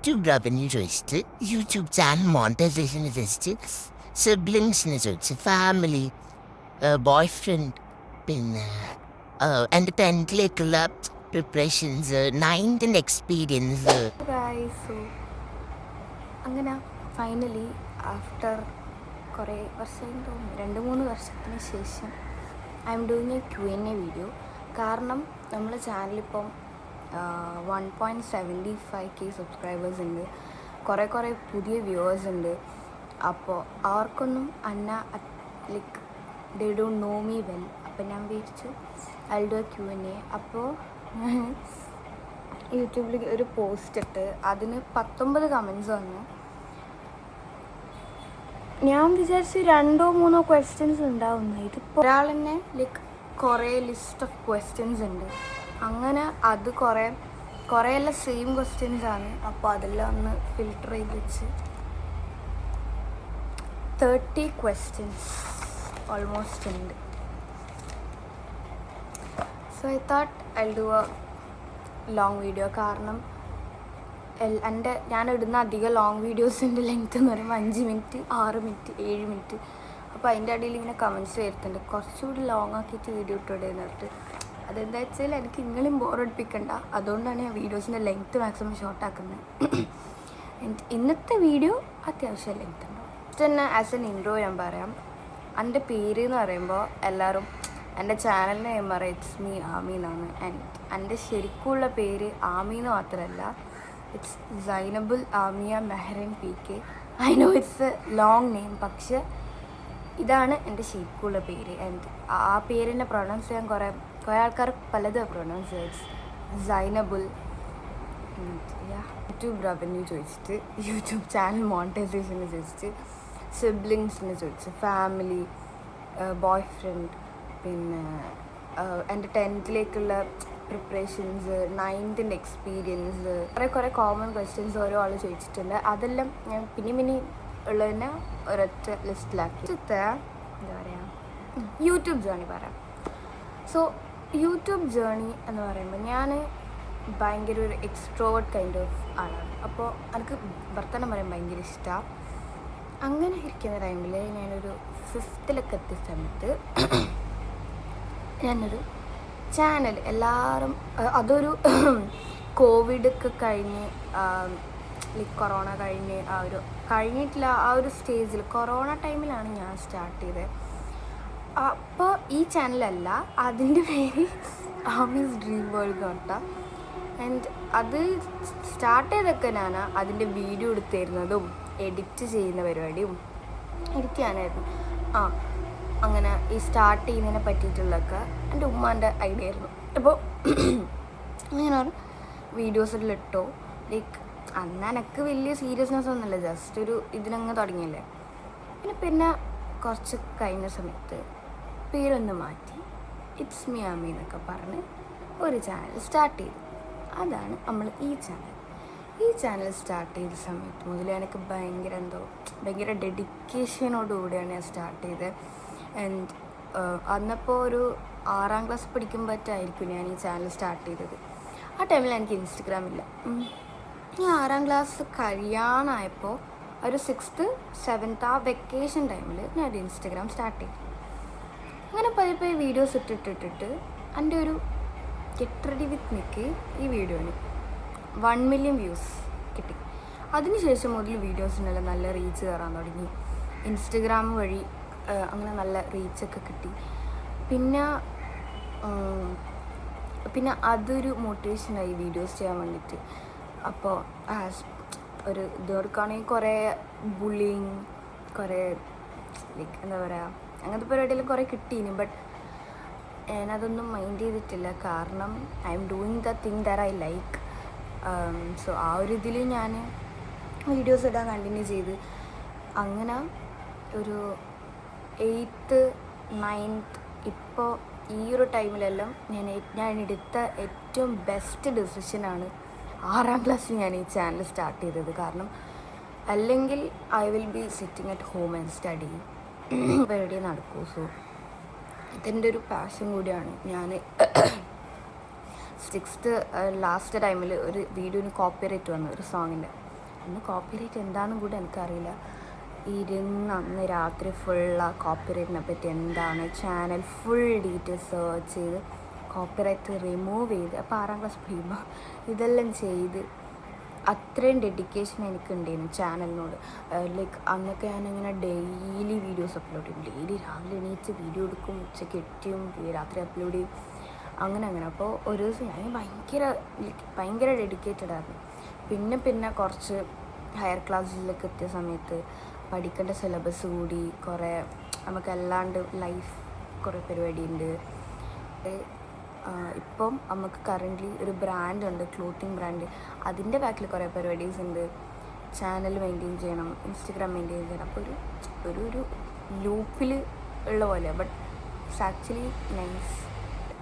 YouTube revenue ചോദിച്ചിട്ട് YouTube channel monetisation ചോദിച്ചിട്ട് സിബ്ലിങ്സിനെ ചോദിച്ച് ഫാമിലി ബോയ് ഫ്രണ്ട് പിന്നെ എൻ്റെ 10th preparations 9th experience. So അങ്ങനെ ഫൈനലി ആഫ്റ്റർ കുറേ വർഷം തോന്നുന്നു 2-3 വർഷത്തിന് ശേഷം I am doing A Q&A video. കാരണം നമ്മുടെ ചാനലിപ്പം 1.75K സബ്സ്ക്രൈബേഴ്സ് ഉണ്ട്, കുറേ പുതിയ വ്യൂവേഴ്സ് ഉണ്ട്. അപ്പോൾ അവർക്കൊന്നും like they don't know me well. അപ്പം ഞാൻ വിചാരിച്ചു I will do A Q&A. അപ്പോൾ യൂട്യൂബിൽ ഒരു പോസ്റ്റ് ഇട്ട് അതിന് 19 കമൻസ് വന്നു. ഞാൻ വിചാരിച്ച് 2-3 ക്വസ്റ്റ്യൻസ് ഉണ്ടാവുന്നു. ഇതിപ്പോൾ ഒരാൾ തന്നെ ലൈക്ക് കുറേ ലിസ്റ്റ് ഓഫ് ക്വസ്റ്റ്യൻസ് ഉണ്ട്. അങ്ങനെ അത് കുറേയെല്ലാം സെയിം ക്വസ്റ്റ്യൻസ് ആണ്. അപ്പോൾ അതെല്ലാം ഒന്ന് ഫിൽട്ടർ ചെയ്ത് വെച്ച് 30 ക്വസ്റ്റ്യൻസ് ഓൾമോസ്റ്റ് ഉണ്ട്. So I thought I do A long video. കാരണം ഞാനിടുന്ന അധികം ലോങ് വീഡിയോസിൻ്റെ ലെങ്ത് എന്ന് പറയുമ്പോൾ 5 മിനിറ്റ് 6 മിനിറ്റ് 7 മിനിറ്റ്. അപ്പോൾ അതിൻ്റെ അടിയിൽ ഇങ്ങനെ കമൻറ്റ്സ് വരുത്തുന്നുണ്ട്, കുറച്ചുകൂടി ലോങ് ആക്കിയിട്ട് വീഡിയോ ഇട്ടോടെ എന്നിട്ട്. അതെന്താ വെച്ചാൽ എനിക്ക് നിങ്ങളെയും ബോറടിപ്പിക്കണ്ട, അതുകൊണ്ടാണ് ഞാൻ വീഡിയോസിൻ്റെ ലെങ്ത്ത് മാക്സിമം ഷോർട്ടാക്കുന്നത്. ഇന്നത്തെ വീഡിയോ അത്യാവശ്യം ലെങ്ത് ഉണ്ടാവും. തന്നെ ആസ് എൻ ഇൻട്രോ ഞാൻ പറയാം. എൻ്റെ പേര് എന്ന് പറയുമ്പോൾ എല്ലാവരും എൻ്റെ ചാനലിൻ്റെ നെയിം പറയും ഇറ്റ്സ് മീ ആമി എന്നാണ്. ആൻഡ് എൻ്റെ ശരിക്കുള്ള പേര് ആമി എന്ന് മാത്രമല്ല, it's Zainabul Amiya Mehrin PK. I know it's a long name, പക്ഷെ ഇതാണ് എൻ്റെ ശരിക്കുള്ള പേര്. ആൻഡ് ആ പേരിനെ പ്രൊനൗൺസ് ചെയ്യാൻ കുറേ ആൾക്കാർ പലതും പ്രൊനൗൺസ് ചെയ്യും. ഇറ്റ്സ് സൈനബുൽ. യൂട്യൂബ് റവന്യൂ ചോദിച്ചിട്ട് യൂട്യൂബ് ചാനൽ മോണിറ്റൈസേഷനെ ചോദിച്ചിട്ട് സിബ്ലിങ്സിനെ ചോദിച്ച് ഫാമിലി ബോയ് ഫ്രണ്ട് പിന്നെ എൻ്റെ 10th പ്രിപ്പറേഷൻസ് 9th എക്സ്പീരിയൻസ് കുറേ കോമൺ ക്വസ്റ്റ്യൻസ് ഓരോ ആൾ ചോദിച്ചിട്ടുണ്ട്. അതെല്ലാം ഞാൻ പിന്നെ ഉള്ളതിനെ ഒരൊറ്റ ലിസ്റ്റിലാക്കി എന്താ പറയുക യൂട്യൂബ് ജേണി പറയാം. സോ യൂട്യൂബ് ജേണി എന്ന് പറയുമ്പോൾ ഞാൻ ഭയങ്കര ഒരു എക്സ്ട്രോവേർട്ട് കൈൻഡ് ഓഫ് ആളാണ്. അപ്പോൾ എനിക്ക് വർത്തമാനം പറയാൻ ഭയങ്കര ഇഷ്ടമാണ്. അങ്ങനെ ഇരിക്കുന്ന ടൈമിൽ ഞാനൊരു 5th എത്തിയ സമയത്ത് ഞാനൊരു ചാനൽ എല്ലാവരും അതൊരു കോവിഡൊക്കെ കഴിഞ്ഞ് ലൈക്ക് കൊറോണ കഴിഞ്ഞ് കഴിഞ്ഞിട്ടില്ല ആ ഒരു സ്റ്റേജിൽ കൊറോണ ടൈമിലാണ് ഞാൻ സ്റ്റാർട്ട് ചെയ്തത്. അപ്പോൾ ഈ ചാനലല്ല, അതിൻ്റെ പേര് ആമീസ് ഡ്രീം വേൾഡ് കേട്ടോ. ആൻഡ് അത് സ്റ്റാർട്ട് ചെയ്തൊക്കെ ഞാൻ അതിൻ്റെ വീഡിയോ എടുത്തിരുന്നതും എഡിറ്റ് ചെയ്യുന്ന പരിപാടിയും എഡിറ്റ് ചെയ്യാനായിരുന്നു. അങ്ങനെ ഈ സ്റ്റാർട്ട് ചെയ്യുന്നതിനെ പറ്റിയിട്ടുള്ളതൊക്കെ എൻ്റെ ഉമ്മാൻ്റെ ഐഡിയ ആയിരുന്നു. അപ്പോൾ അങ്ങനെ വീഡിയോസിലിട്ടോ ലൈക്ക് അന്ന് എനിക്ക് വലിയ സീരിയസ്നെസ് ഒന്നുമില്ല, ജസ്റ്റ് ഒരു ഇതിനങ്ങ് തുടങ്ങിയല്ലേ. പിന്നെ കുറച്ച് കഴിഞ്ഞ സമയത്ത് പേരൊന്ന് മാറ്റി ഇറ്റ്സ് മീ ആമി എന്നൊക്കെ പറഞ്ഞ് ഒരു ചാനൽ സ്റ്റാർട്ട് ചെയ്തു. അതാണ് നമ്മൾ ഈ ചാനൽ സ്റ്റാർട്ട് ചെയ്ത സമയത്ത് മുതൽ എനിക്ക് ഭയങ്കര ഡെഡിക്കേഷനോടുകൂടിയാണ് ഞാൻ സ്റ്റാർട്ട് ചെയ്തത്. ആൻഡ് അന്നപ്പോൾ ഒരു 6ാം ക്ലാസ് പഠിക്കുമ്പോഴായിരിക്കും ഞാൻ ഈ ചാനൽ സ്റ്റാർട്ട് ചെയ്തത്. ആ ടൈമിൽ എനിക്ക് ഇൻസ്റ്റഗ്രാം ഇല്ല. ഞാൻ 6ാം ക്ലാസ് കഴിയാനായപ്പോൾ ഒരു 6th 7th ആ വെക്കേഷൻ ടൈമിൽ ഞാൻ ഒരു ഇൻസ്റ്റഗ്രാം സ്റ്റാർട്ട് ചെയ്തു. അങ്ങനെ പതിയെ വീഡിയോസ് ഇട്ടിട്ട് എൻ്റെ ഒരു ഗെറ്റ് റെഡി വിത്ത് മിക്ക് ഈ വീഡിയോന് 1 million വ്യൂസ് കിട്ടി. അതിനുശേഷം മുതൽ വീഡിയോസിനെല്ലാം നല്ല റീച്ച് കയറാൻ തുടങ്ങി. ഇൻസ്റ്റഗ്രാം വഴി അങ്ങനെ നല്ല റീച്ചൊക്കെ കിട്ടി. പിന്നെ അതൊരു മോട്ടിവേഷനായി വീഡിയോസ് ചെയ്യാൻ വേണ്ടിയിട്ട്. അപ്പോൾ ഒരു ഇതോടുക്കാണെങ്കിൽ കുറേ ബുള്ളിങ് കുറേ ലൈക്ക് എന്താ പറയുക അങ്ങനത്തെ പരിപാടിയെല്ലാം കുറേ കിട്ടീനി. ബട്ട് ഞാനതൊന്നും മൈൻഡ് ചെയ്തിട്ടില്ല, കാരണം I am doing the thing that I like. So ആ ഒരു ഇതിൽ ഞാൻ വീഡിയോസ് ഇടാൻ കണ്ടിന്യൂ ചെയ്ത് അങ്ങനെ ഒരു 8th 9th ഇപ്പോൾ ഈ ഒരു ടൈമിലെല്ലാം ഞാൻ എടുത്ത ഏറ്റവും ബെസ്റ്റ് ഡിസിഷനാണ് 6ാം ക്ലാസ്സിൽ ഞാൻ ഈ ചാനൽ സ്റ്റാർട്ട് ചെയ്തത്. കാരണം അല്ലെങ്കിൽ I will be sitting at home and study പരിപാടി നടക്കൂ. സോ ഇതെൻ്റെ ഒരു പാഷൻ കൂടിയാണ്. ഞാൻ 6th ലാസ്റ്റ് ടൈമിൽ ഒരു വീഡിയോന് കോപ്പിറൈറ്റ് വന്നു ഒരു സോങ്ങിൻ്റെ. അന്ന് കോപ്പിറൈറ്റ് എന്താണെന്നും കൂടെ എനിക്കറിയില്ല. അന്ന് രാത്രി ഫുൾ ആ കോപ്പിറൈറ്റിനെ പറ്റി എന്താണ് ചാനൽ ഫുൾ ഡീറ്റെയിൽസ് സെർച്ച് ചെയ്ത് കോപ്പിറൈറ്റ് റിമൂവ് ചെയ്ത്, അപ്പോൾ 6ാം ക്ലാസ് പഠിക്കുമ്പോൾ ഇതെല്ലാം ചെയ്ത് അത്രയും ഡെഡിക്കേഷൻ എനിക്കുണ്ടായിരുന്നു ചാനലിനോട്. ലൈക്ക് അന്നൊക്കെ ഞാനിങ്ങനെ ഡെയിലി വീഡിയോസ് അപ്ലോഡ് ചെയ്യും. ഡെയിലി രാവിലെ എണീച്ച് വീഡിയോ എടുക്കും, ഉച്ചയ്ക്ക് എട്ടിയും രാത്രി അപ്ലോഡ് ചെയ്യും, അങ്ങനെ. അപ്പോൾ ഒരു ദിവസം ഞാൻ ഭയങ്കര ഡെഡിക്കേറ്റഡ് ആയിരുന്നു. പിന്നെ കുറച്ച് ഹയർ ക്ലാസ്സിലൊക്കെ എത്തിയ സമയത്ത് പഠിക്കേണ്ട സിലബസ് കൂടി, കുറേ നമുക്കല്ലാണ്ട് ലൈഫ് കുറേ പരിപാടിയുണ്ട്. ഇപ്പം നമുക്ക് കറൻ്റ്ലി ഒരു ബ്രാൻഡുണ്ട്, ക്ലോത്തിങ് ബ്രാൻഡ്. അതിൻ്റെ ബാക്കിൽ കുറേ പരിപാടീസ് ഉണ്ട്. ചാനൽ മെയിൻറ്റെയിൻ ചെയ്യണം, ഇൻസ്റ്റഗ്രാം മെയിൻറ്റെയിൻ ചെയ്യണം. അപ്പോൾ ഒരു ലൂപ്പിൽ ഉള്ള പോലെ. But it's actually nice.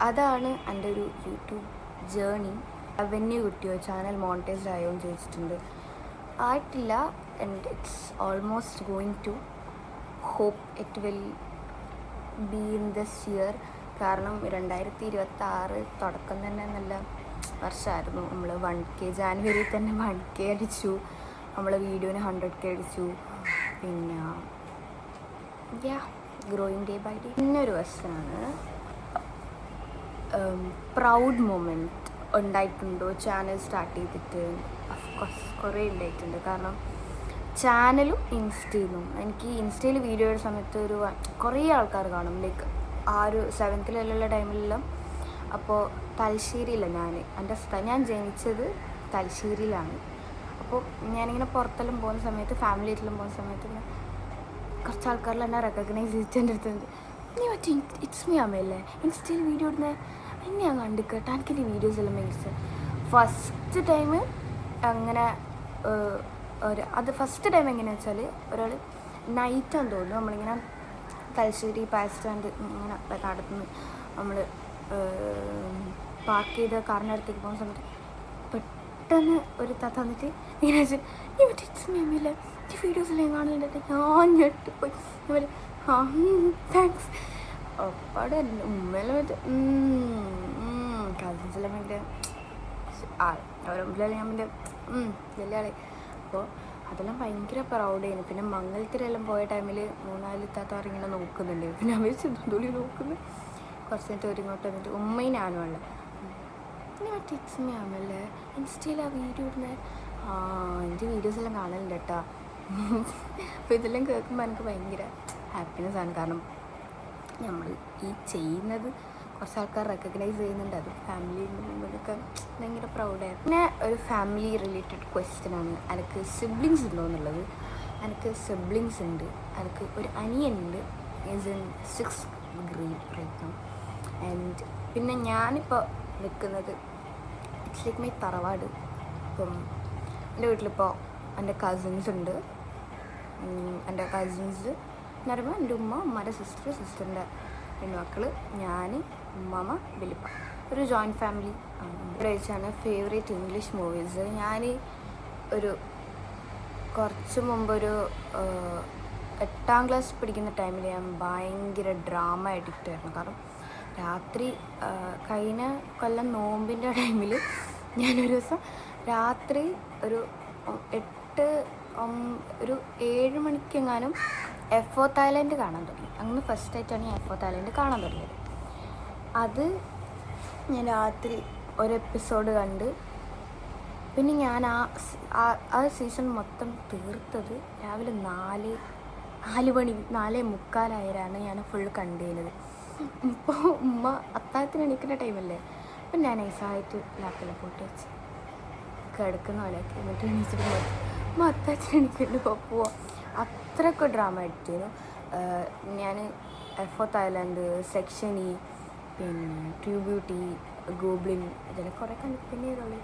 അതാണ് എൻ്റെ ഒരു യൂട്യൂബ് ജേർണി. റവന്യൂ കിട്ടിയോ, ചാനൽ മോണിറ്റൈസ്ഡ് ആയോ എന്ന് ചോദിച്ചിട്ടുണ്ട്. ആയിട്ടില്ല. And it's almost going to. Hope it will be in this year. കാരണം 2026 തുടക്കം തന്നെ നല്ല വർഷമായിരുന്നു. നമ്മൾ 1K ജാനുവരി തന്നെ 1K അടിച്ചു. നമ്മളെ വീഡിയോന് 100K അടിച്ചു. പിന്നെ ഗ്രോയിങ് ഡേ ബൈ ഡേ. പിന്നൊരു വർഷമാണ് പ്രൗഡ് മൊമെൻറ്റ് ഉണ്ടായിട്ടുണ്ടോ ചാനൽ സ്റ്റാർട്ട് ചെയ്തിട്ട്? അഫ്കോഴ്സ് കുറേ ഉണ്ടായിട്ടുണ്ട്. കാരണം ചാനലും ഇൻസ്റ്റയിലും, എനിക്ക് ഇൻസ്റ്റയിൽ വീഡിയോ ഇടുന്ന സമയത്ത് കുറേ ആൾക്കാർ കാണും. ലൈക്ക് ആ ഒരു 7th ടൈമിലെല്ലാം. അപ്പോൾ തലശ്ശേരിയിലാണ് ഞാൻ ജനിച്ചത് തലശ്ശേരിയിലാണ്. അപ്പോൾ ഞാനിങ്ങനെ പുറത്തെല്ലാം പോകുന്ന സമയത്ത്, ഫാമിലിയായിട്ടെല്ലാം പോകുന്ന സമയത്ത് ഇങ്ങനെ കുറച്ച് ആൾക്കാരെല്ലാം എന്നെ റെക്കഗ്നൈസ് ചെയ്തിട്ട് എൻ്റെ അടുത്തുണ്ട്, നീ മറ്റേ ഇറ്റ്സ് മീ അമ്മയല്ലേ ഇൻസ്റ്റയിൽ വീഡിയോ ഇടുന്നത്, എന്നെ ഞാൻ കണ്ടു കേട്ടോ, എനിക്കെൻ്റെ വീഡിയോസ് എല്ലാം ഭയങ്കര ഫസ്റ്റ് ടൈം അങ്ങനെ. ഫസ്റ്റ് ടൈം എങ്ങനെയാണെന്ന് വെച്ചാൽ, ഒരാൾ നൈറ്റാന്ന് തോന്നുന്നു, നമ്മളിങ്ങനെ തലശ്ശേരി ബസ് സ്റ്റാൻഡ് ഇങ്ങനെ നടത്തുന്നു, നമ്മൾ പാർക്ക് ചെയ്ത കാറിൻ്റെ അടുത്തേക്ക് പോകുന്ന സമയത്ത് പെട്ടെന്ന് ഒരു തത്ത വന്നിട്ട് ഇങ്ങനെ വെച്ചാൽ, നീ മറ്റേ ഇറ്റ്സ് മീ അമ്മയില്ല ഈ വീഡിയോസെല്ലാം ഞാൻ കാണുന്നുണ്ട്. ഞാൻ ഞെട്ടിപ്പോയി. താങ്ക്സ്. അപ്പാടെ ഉമ്മയെല്ലാം മറ്റേ കസിൻസെല്ലാം ഭയങ്കര അവരുടെ ഞാൻ എൻ്റെ വലിയ ആളെ. അപ്പോൾ അതെല്ലാം ഭയങ്കര പ്രൗഡായിരുന്നു. പിന്നെ മംഗലത്തിലെല്ലാം പോയ ടൈമിൽ 3-4 താത്താർ ഇങ്ങനെ നോക്കുന്നുണ്ട്. പിന്നെ അവർ ചെന്തുള്ളി നോക്കുന്നു. കുറച്ച് നേരത്തെ ഒരുങ്ങോട്ട് വന്നിട്ട് ഉമ്മയും ഞാനും ഉള്ള പിന്നെ മറ്റേ ഇറ്റ്സ് മീ അമ്മല്ലേ ഇൻസ്റ്റയിൽ ആ വീഡിയോ ഇടുന്നത്. എൻ്റെ വീഡിയോസെല്ലാം കാണലുണ്ട് കേട്ടോ. അപ്പോൾ ഇതെല്ലാം കേൾക്കുമ്പോൾ എനിക്ക് ഭയങ്കര ഹാപ്പിനെസ് ആണ്. കാരണം നമ്മൾ ഈ ചെയ്യുന്നത് കുറച്ച് ആൾക്കാർ റെക്കഗ്നൈസ് ചെയ്യുന്നുണ്ട്. അത് ഫാമിലി മുമ്പിലൊക്കെ ഭയങ്കര പ്രൗഡായിരുന്നു. പിന്നെ ഒരു ഫാമിലി റിലേറ്റഡ് ക്വസ്റ്റ്യനാണ്, എനിക്ക് സിബ്ലിങ്സ് ഉണ്ടോ എന്നുള്ളത്. എനിക്ക് സിബ്ലിങ്സ് ഉണ്ട്. എനിക്ക് ഒരു അനിയനുണ്ട്, is in 6th grade right now. And പിന്നെ ഞാനിപ്പോൾ നിൽക്കുന്നത് ഇറ്റ്സ് ലൈക്ക് മൈ തറവാട്. ഇപ്പം എൻ്റെ വീട്ടിലിപ്പോൾ എൻ്റെ കസിൻസ് ഉണ്ട്. എൻ്റെ കസിൻസ് എന്ന് പറയുമ്പോൾ എൻ്റെ ഉമ്മയുടെ സിസ്റ്ററിൻ്റെ 2 മക്കൾ, ഞാൻ, ഉമ്മ, വലിപ്പ, ഒരു ജോയിൻറ്റ് ഫാമിലി ആണ്. ഇവിടെ വെച്ചാണ് ഫേവറേറ്റ് ഇംഗ്ലീഷ് മൂവീസ്. ഞാൻ കുറച്ച് മുമ്പൊരു 8ാം ക്ലാസ് പഠിക്കുന്ന ടൈമിൽ ഞാൻ ഭയങ്കര ഡ്രാമ അഡിക്റ്റ് ആയിരുന്നു. കാരണം രാത്രി കഴിഞ്ഞ കൊല്ലം നോമ്പിൻ്റെ ടൈമിൽ ഞാനൊരു ദിവസം രാത്രി ഒരു 7 മണിക്കെങ്ങാനും എഫോർത്ത് ഐലൻഡ് കാണാൻ തുടങ്ങി. അങ്ങനെ ഫസ്റ്റായിട്ടാണ് ഞാൻ എഫോർത്ത് ഐലൻഡ് കാണാൻ തുടങ്ങിയത്. അത് ഞാൻ രാത്രി ഒരു എപ്പിസോഡ് കണ്ട് പിന്നെ ഞാൻ ആ സീസൺ മൊത്തം തീർത്തത് രാവിലെ 4:45 ഞാൻ ഫുൾ കണ്ടുകഴിഞ്ഞത്. ഇപ്പോൾ ഉമ്മ അത്താഴത്തിന് എണീക്കുന്ന ടൈമല്ലേ, അപ്പം ഞാൻ നൈസായിട്ട് ലാപ്പിലെ പോട്ട് വെച്ച് കിടക്കുന്ന പോലെയൊക്കെ എന്നിട്ട് എണീച്ചിട്ട് ഉമ്മ അത്താഴത്തിന് എണീക്കേണ്ടി പോവാം. അത്രയ്ക്ക് ഡ്രാമ എടുത്തിരുന്നു ഞാൻ. എഫോർത്ത് ഐലൻഡ്, സെക്ഷൻ ഇ, പിന്നെ ട്രൂ ബ്യൂട്ടി, ഗോബ്ലിൻ, ഇതിനെ കുറേ കണ്ടിപ്പിന്നെ ചെയ്തോളൂ.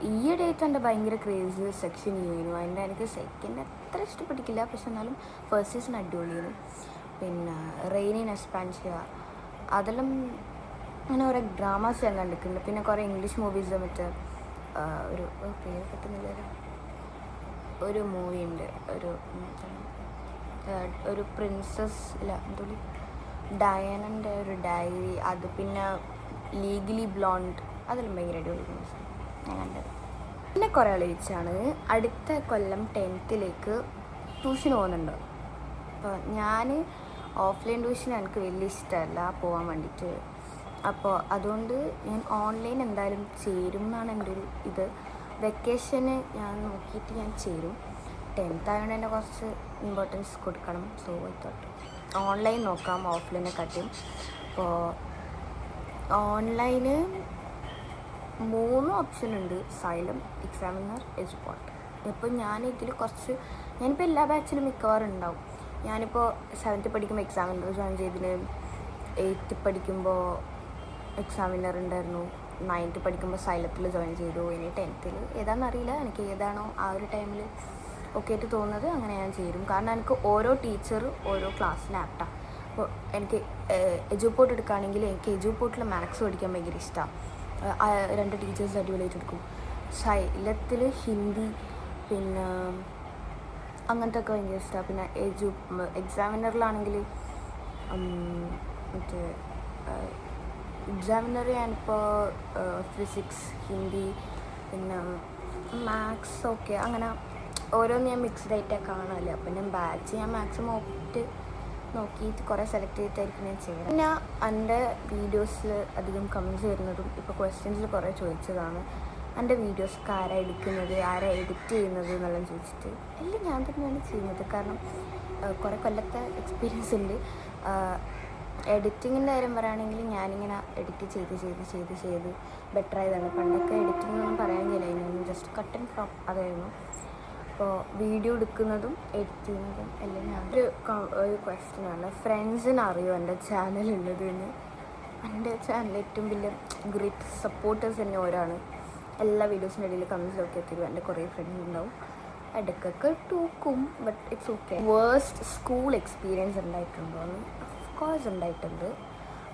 ഈയിടെയായിട്ട് എൻ്റെ ഭയങ്കര ക്രേസ് സെക്ഷൻ ഇ ആയിരുന്നു. അതിൻ്റെ എനിക്ക് സെക്കൻഡ് അത്ര ഇഷ്ടപ്പെട്ടിട്ടില്ല, പക്ഷെ എന്നാലും ഫസ്റ്റ് സീസൺ അടിപൊളിയായിരുന്നു. പിന്നെ റെയിൻ ഇൻ എസ്പാൻഷ്യ, അതെല്ലാം അങ്ങനെ കുറേ ഡ്രാമാസ് ഞാൻ കണ്ടിട്ടുണ്ട്. പിന്നെ കുറേ ഇംഗ്ലീഷ് മൂവീസ് മറ്റേ ഒരു പേര് പറ്റുന്നില്ല, ഒരു മൂവി ഉണ്ട്, ഒരു പ്രിൻസസ് ഇല്ല എന്തോ ഡയാനൻ്റെ ഒരു ഡയറി, അത് പിന്നെ ലീഗലി ബ്ലോണ്ട്, അതിലും ഭയങ്കര അടിപൊളി ന്യൂസാണ് ഞാൻ കണ്ടത്. പിന്നെ കുറേ ആൾ ചോദിച്ചാണ് അടുത്ത കൊല്ലം 10th ട്യൂഷൻ പോകുന്നുണ്ടോ. അപ്പോൾ ഞാൻ ഓഫ്ലൈൻ ട്യൂഷൻ എനിക്ക് വലിയ ഇഷ്ടമല്ല പോകാൻ വേണ്ടിയിട്ട്. അപ്പോൾ അതുകൊണ്ട് ഞാൻ ഓൺലൈൻ എന്തായാലും ചേരും എന്നാണ് എൻ്റെ ഒരു ഇത്. വെക്കേഷന് ഞാൻ നോക്കിയിട്ട് ഞാൻ ചേരും. 10th ആയതുകൊണ്ട് തന്നെ കുറച്ച് ഇമ്പോർട്ടൻസ് കൊടുക്കണം. സോ ആയിക്കോട്ടെ ഓൺലൈൻ നോക്കാം ഓഫ്ലൈനെ കാട്ടിയും. അപ്പോൾ ഓൺലൈന് 3 ഓപ്ഷൻ ഉണ്ട്: സൈലം, എക്സാമിനർ, എജുപോർട്ട്. ഇപ്പോൾ ഞാനിതിൽ ഞാനിപ്പോൾ എല്ലാ ബാച്ചിലും മിക്കവാറും ഉണ്ടാവും. ഞാനിപ്പോൾ 7th പഠിക്കുമ്പോൾ എക്സാമിനർ ജോയിൻ ചെയ്തിന്, 8th പഠിക്കുമ്പോൾ എക്സാമിനർ ഉണ്ടായിരുന്നു, 9th പഠിക്കുമ്പോൾ സൈലത്തിൽ ജോയിൻ ചെയ്തു, ഇനി 10th ഏതാണെന്നറിയില്ല. എനിക്ക് ഏതാണോ ആ ഒരു ടൈമിൽ ഒക്കെ ആയിട്ട് തോന്നുന്നത് അങ്ങനെ ഞാൻ ചേരും. കാരണം എനിക്ക് ഓരോ ടീച്ചർ ഓരോ ക്ലാസ്സിന് ആപ്റ്റാണ്. അപ്പോൾ എനിക്ക് എജുപോർട്ട് എടുക്കുകയാണെങ്കിൽ എനിക്ക് എജുപോർട്ടിൽ മാത്സ് പഠിക്കാൻ ഭയങ്കര ഇഷ്ടമാണ്. 2 ടീച്ചേഴ്സ് അടിപൊളിയായിട്ട് എടുക്കും. സൈലത്തിൽ ഹിന്ദി പിന്നെ അങ്ങനത്തെ ഒക്കെ ഭയങ്കര ഇഷ്ടമാണ്. പിന്നെ എക്സാമിനറിലാണെങ്കിൽ മറ്റേ എക്സാമിനർ ഞാനിപ്പോൾ ഫിസിക്സ്, ഹിന്ദി, പിന്നെ മാത്സ് ഒക്കെ അങ്ങനെ ഓരോന്ന് ഞാൻ മിക്സ്ഡ് ആയിട്ടൊക്കെ കാണുമല്ലോ. അപ്പം ഞാൻ മാക്സിമം നോക്കിയിട്ട് കുറേ സെലക്ട് ചെയ്തിട്ടായിരിക്കും ഞാൻ ചെയ്യുന്നത്. പിന്നെ എൻ്റെ വീഡിയോസിൽ അധികം കമൻറ്റ്സ് വരുന്നതും ഇപ്പോൾ ക്വസ്റ്റ്യൻസിൽ കുറേ ചോദിച്ചതാണ് എൻ്റെ വീഡിയോസൊക്കെ ആരാ എടുക്കുന്നത്, ആരാ എഡിറ്റ് ചെയ്യുന്നത് എന്നെല്ലാം ചോദിച്ചിട്ട്. എല്ലാം ഞാൻ തന്നെയാണ് ചെയ്യുന്നത്. കാരണം കുറേ കൊല്ലത്തെ എക്സ്പീരിയൻസ് ഉണ്ട്. എഡിറ്റിങ്ങിൻ്റെ കാര്യം പറയുകയാണെങ്കിൽ ഞാനിങ്ങനെ എഡിറ്റ് ചെയ്ത് ബെറ്റർ ആയതാണ്. പണ്ടൊക്കെ എഡിറ്റിംഗ് ഒന്നും പറയാൻ കഴിയില്ല, ജസ്റ്റ് കട്ട് ആൻഡ് ക്രോപ്പ് അതായിരുന്നു. അപ്പോൾ വീഡിയോ എടുക്കുന്നതും എഡിറ്റ് ചെയ്യുന്നതും എല്ലാം ഞാൻ ഒരു ക്വസ്റ്റ്യനാണ്: ഫ്രണ്ട്സിന് അറിയോ എൻ്റെ ചാനലുള്ളത് എന്ന്? എൻ്റെ ചാനൽ ഏറ്റവും വലിയ ഗ്രേറ്റ് സപ്പോർട്ടേഴ്സ് തന്നെ ഓരാണ്. എല്ലാ വീഡിയോസിൻ്റെ ഇടയിൽ കമൻസിലൊക്കെ എത്തിരും. എൻ്റെ കുറേ ഫ്രണ്ട്സ് ഉണ്ടാവും, ഇടയ്ക്കൊക്കെ ടൂക്കും, but it's okay. Worst school experience ഉണ്ടായിട്ടുണ്ടോയെന്ന് കോഴ്സ് ഉണ്ടായിട്ടുണ്ട്.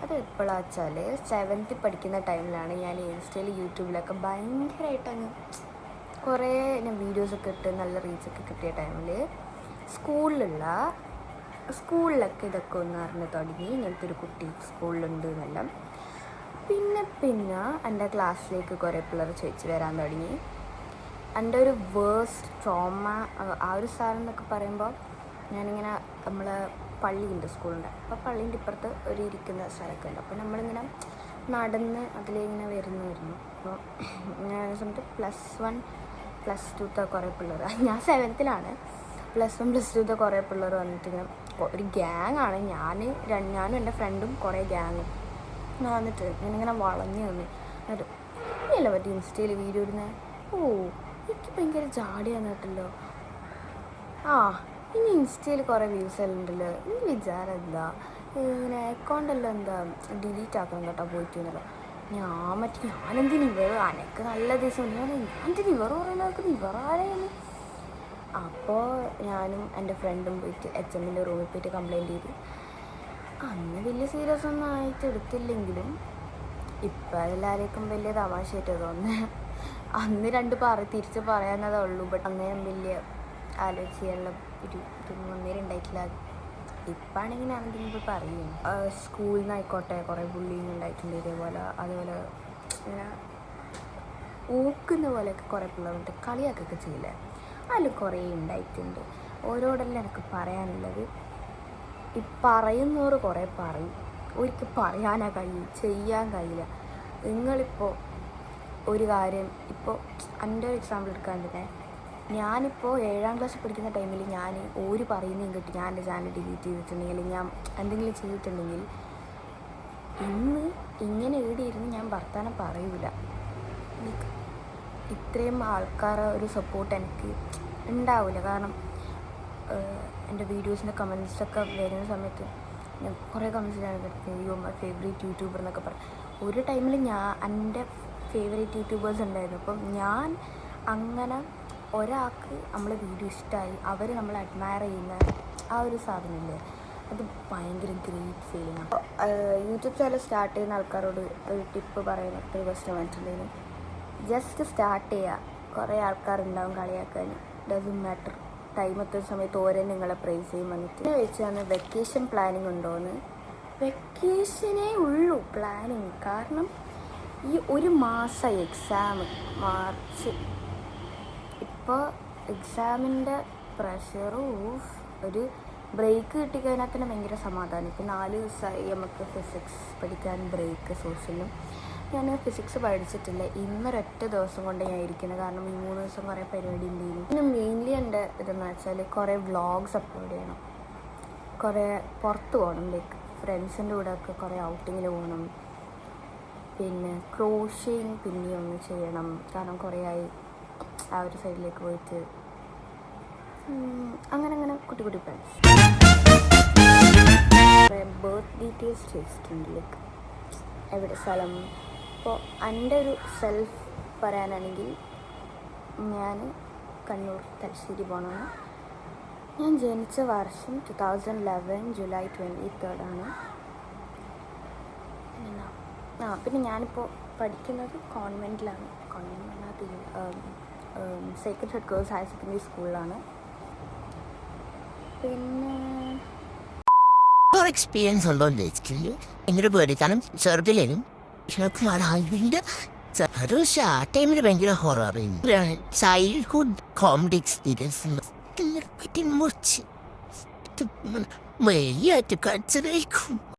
അത് എപ്പോഴാണെന്ന് വെച്ചാൽ 7th പഠിക്കുന്ന ടൈമിലാണ്. ഞാൻ ഇൻസ്റ്റയിൽ യൂട്യൂബിലൊക്കെ ഭയങ്കരമായിട്ടങ്ങ് കുറേ ഞാൻ വീഡിയോസൊക്കെ ഇട്ട് നല്ല റീച്ചൊക്കെ കിട്ടിയ ടൈമിൽ സ്കൂളിലൊക്കെ ഇതൊക്കെ ഒന്ന് അറിഞ്ഞ് തുടങ്ങി ഇങ്ങനത്തെ ഒരു കുട്ടി സ്കൂളിലുണ്ട് എന്നെല്ലാം. പിന്നെ എൻ്റെ ക്ലാസ്സിലേക്ക് കുറേ പിള്ളേർ ചോദിച്ച് വരാൻ തുടങ്ങി. എൻ്റെ ഒരു വേഴ്സ്റ്റ് ട്രോമ ആ ഒരു സാധനം എന്നൊക്കെ പറയുമ്പോൾ ഞാനിങ്ങനെ നമ്മളെ പള്ളിയുണ്ട് സ്കൂളിൻ്റെ. അപ്പോൾ പള്ളീൻ്റെ ഇപ്പുറത്ത് ഒരു ഇരിക്കുന്ന സ്ഥലമൊക്കെ ഉണ്ട്. അപ്പോൾ നമ്മളിങ്ങനെ നടന്ന് അതിലിങ്ങനെ വരുന്നു. അപ്പോൾ ഞാൻ സമയത്ത് +1 +2 കുറേ പിള്ളേർ, ഞാൻ 7th +1 +2 കുറേ പിള്ളേർ വന്നിട്ട് ഇങ്ങനെ ഒരു ഗ്യാങ്ങാണ്. ഞാനും എൻ്റെ ഫ്രണ്ടും കുറേ ഗ്യാങ് വന്നിട്ട് ഇങ്ങനെ വളഞ്ഞ് നിന്ന് എന്നിട്ട് ഇല്ല പറ്റി ഇൻസ്റ്റയിൽ വീഡിയോ ഇടുന്നത്. എനിക്ക് ഭയങ്കര ജാടിയാന്ന് കേട്ടല്ലോ. ഇനി ഇൻസ്റ്റയിൽ കുറേ വ്യൂസ് എല്ലാം ഉണ്ടല്ലോ. ഈ വിചാരം എന്താ ഇങ്ങനെ അക്കൗണ്ടെല്ലാം എന്താ ഡിലീറ്റ് ആക്കണം കേട്ടോ പോയിട്ട് എന്നല്ലോ. ഞാനെന്തിന് അനക്ക് നല്ല ദിവസം ഞാനെന്തിന് പറയുന്നവർക്ക് ഇവറാരെയാണ്. അപ്പോൾ ഞാനും എൻ്റെ ഫ്രണ്ടും പോയിട്ട് HMൻ്റെ റൂമിൽ പോയിട്ട് കംപ്ലയിൻറ്റ് ചെയ്തു. അന്ന് വലിയ സീരിയസ് ഒന്നും ആയിട്ട് എടുത്തില്ലെങ്കിലും ഇപ്പം എല്ലാവരേക്കും വലിയ തമാശയായിട്ട് തോന്നുന്നത്. അന്ന് തിരിച്ച് പറയാനതേ ഉള്ളൂ. ബട്ട് അന്നേരം വലിയ ആലോചിക്കാനുള്ള ഒരു ഇതൊന്നും അന്നേരം ഉണ്ടായിട്ടില്ല. ഇപ്പാണെങ്കിൽ ഞാനെന്തെങ്കിലും ഇപ്പോൾ പറയും. സ്കൂളിൽ നിന്നായിക്കോട്ടെ കുറേ ബുള്ളിങ് ഉണ്ടായിട്ടുണ്ട്. അതുപോലെ ഇങ്ങനെ ഊക്കുന്ന പോലെയൊക്കെ കുറേ പിള്ളേരുണ്ട്, കളിയാക്കൊക്കെ ചെയ്യില്ല. അതിൽ കുറേ ഉണ്ടായിട്ടുണ്ട്. ഓരോടെല്ലാം എനിക്ക് പറയാനുള്ളത്, ഈ പറയുന്നവർ കുറേ പറയും, ഒരിക്കൽ പറയാനാ കഴിയും, ചെയ്യാൻ കഴിയില്ല. നിങ്ങളിപ്പോൾ ഒരു കാര്യം ഇപ്പോൾ എൻ്റെ ഒരു എക്സാമ്പിൾ എടുക്കാൻ തന്നെ, ഞാനിപ്പോൾ 7ാം ക്ലാസ്സിൽ പഠിക്കുന്ന ടൈമിൽ ഞാൻ ഒരു പറയുന്നതും കേട്ട് ഞാൻ എൻ്റെ ചാനൽ ഡിലീറ്റ് ചെയ്തിട്ടുണ്ടെങ്കിൽ, ഞാൻ എന്തെങ്കിലും ചെയ്തിട്ടുണ്ടെങ്കിൽ ഇന്ന് ഇങ്ങനെ ഇരുന്ന് ഞാൻ വർത്താനം പറയൂല. ഇത്രയും ആൾക്കാരെ ഒരു സപ്പോർട്ട് എനിക്ക് ഉണ്ടാവില്ല. കാരണം എൻ്റെ വീഡിയോസിൻ്റെ കമൻസൊക്കെ വരുന്ന സമയത്ത് ഞാൻ കുറേ കമൻസ് ഞാൻ മൈ ഫേവറേറ്റ് യൂട്യൂബർ എന്നൊക്കെ പറയും. ഒരു ടൈമിൽ എൻ്റെ ഫേവറേറ്റ് യൂട്യൂബേഴ്സ് ഉണ്ടായിരുന്നു. അപ്പം ഞാൻ അങ്ങനെ ഒരാൾക്ക് നമ്മളെ വീഡിയോ ഇഷ്ടമായി, അവർ നമ്മളെ അഡ്മയർ ചെയ്യുന്ന ആ ഒരു സാധനമില്ലേ, അത് ഭയങ്കര ഗ്രേറ്റ് ഫീലിംഗ് ആണ്. യൂട്യൂബ് ചാനൽ സ്റ്റാർട്ട് ചെയ്യുന്ന ആൾക്കാരോട് ഒരു ടിപ്പ് പറയുന്ന ഒരു ക്വസ്റ്റ്യൻ വന്നിട്ടുണ്ടെങ്കിൽ, ജസ്റ്റ് സ്റ്റാർട്ട് ചെയ്യുക. കുറേ ആൾക്കാരുണ്ടാവും കളിയാക്കാൻ, ഡസൻറ്റ് മാറ്റർ. ടൈം എത്തുന്ന സമയത്ത് ഓരോ നിങ്ങളെ പ്രൈസ് ചെയ്യും. വന്നിട്ട് ചോദിച്ചാൽ വെക്കേഷൻ പ്ലാനിങ് ഉണ്ടോയെന്ന്. വെക്കേഷനേ ഉള്ളൂ പ്ലാനിങ്. കാരണം ഈ ഒരു മാസമായി എക്സാം, മാർച്ച്. ഇപ്പോൾ എക്സാമിൻ്റെ പ്രഷറും ഒരു ബ്രേക്ക് കിട്ടിക്കഴിഞ്ഞാൽ തന്നെ ഭയങ്കര സമാധാനം. ഇപ്പോൾ 4 ദിവസമായി നമുക്ക് ഫിസിക്സ് പഠിക്കാൻ ബ്രേക്ക്. സോഷ്യലും ഞാൻ ഫിസിക്സ് പഠിച്ചിട്ടില്ല, ഇന്നൊരൊറ്റ ദിവസം കൊണ്ട് ഞാൻ ഇരിക്കുന്നത്. കാരണം ഈ 3 ദിവസം കുറേ പരിപാടി ഉണ്ടായിരുന്നു. പിന്നെ മെയിൻലി എൻ്റെ ഇതെന്ന് വെച്ചാൽ കുറേ വ്ളോഗ്സ് അപ്ലോഡ് ചെയ്യണം, കുറേ പുറത്ത് പോകണം, ലൈക്ക് ഫ്രണ്ട്സിൻ്റെ കൂടെ ഒക്കെ കുറേ ഔട്ടിങ്ങിന് പോകണം. പിന്നെ ക്രോഷിങ് പിന്നെയും ഒന്ന് ചെയ്യണം, കാരണം കുറേ ആയി ആ ഒരു സൈഡിലേക്ക് പോയിട്ട്. അങ്ങനെ കുട്ടി കുട്ടി പ്ലാൻസ്. ബർത്ത് ഡീറ്റെയിൽസ് ചോദിച്ചിട്ടുണ്ട്, ലൈക്ക് എവിടെ സ്ഥലം. ഇപ്പോൾ എൻ്റെ ഒരു സെൽഫ് പറയാനാണെങ്കിൽ ഞാൻ കണ്ണൂർ തലശ്ശേരി പോകണമെന്ന്. ഞാൻ ജനിച്ച വർഷം 2011 ജൂലൈ 23 ആണ്. പിന്നെ ഞാനിപ്പോൾ പഠിക്കുന്നത് കോൺവെൻറ്റിലാണ്. കോൺവെൻറ്റ് പറഞ്ഞാൽ Sacred heart girls higher secondary സ്കൂളിലാണ്. പിന്നെ എക്സ്പീരിയൻസ് ഉണ്ടോ എന്ന് ചോദിച്ചിട്ടുണ്ട്. ഭയങ്കര പേടി, കാരണം ചെറുതിലും ഒരു ആ ടൈമിൽ ഭയങ്കര ഹൊററിങ് ചൈൽഡ്ഹുഡ് കോമഡി എക്സ്പീരിയൻസ് മുറിച്ച് വലിയായിട്ട് കൺസിഡർ